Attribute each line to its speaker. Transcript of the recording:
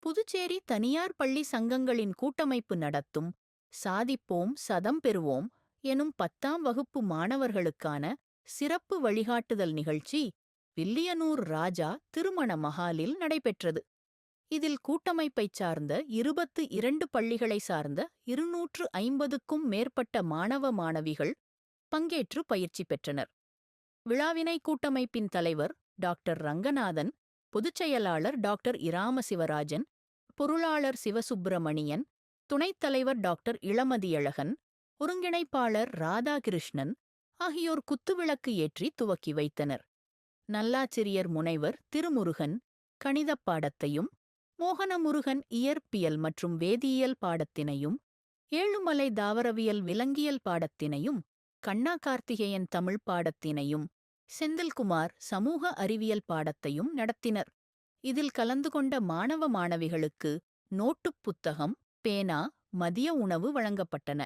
Speaker 1: புதுச்சேரி தனியார் பள்ளி சங்கங்களின் கூட்டமைப்பு நடத்தும் சாதிப்போம் சதம் பெறுவோம் எனும் 10ஆம் வகுப்பு மாணவர்களுக்கான சிறப்பு வழிகாட்டுதல் நிகழ்ச்சி வில்லியனூர் ராஜா திருமண மஹாலில் நடைபெற்றது. இதில் கூட்டமைப்பைச் சார்ந்த 22 பள்ளிகளை சார்ந்த 250க்கும் மேற்பட்ட மாணவ மாணவிகள் பங்கேற்று பயிற்சி பெற்றனர். விழாவினை கூட்டமைப்பின் தலைவர் டாக்டர் ரங்கநாதன், பொதுச் செயலாளர் டாக்டர் இராமசிவராஜன், பொருளாளர் சிவசுப்பிரமணியன், துணைத் தலைவர் டாக்டர் இளமதியழகன், ஒருங்கிணைப்பாளர் ராதாகிருஷ்ணன் ஆகியோர் குத்துவிளக்கு ஏற்றி துவக்கி வைத்தனர். நல்லாசிரியர் முனைவர் திருமுருகன் கணிதப் பாடத்தையும், மோகனமுருகன் இயற்பியல் மற்றும் வேதியியல் பாடத்தினையும், ஏழுமலை தாவரவியல் விலங்கியல் பாடத்தினையும், கண்ணா கார்த்திகேயன் தமிழ் பாடத்தினையும், செந்தில்குமார் சமூக அறிவியல் பாடத்தையும் நடத்தினர். இதில் கலந்து கொண்ட மாணவ மாணவிகளுக்கு நோட்டுப் புத்தகம், பேனா, மதிய உணவு வழங்கப்பட்டன.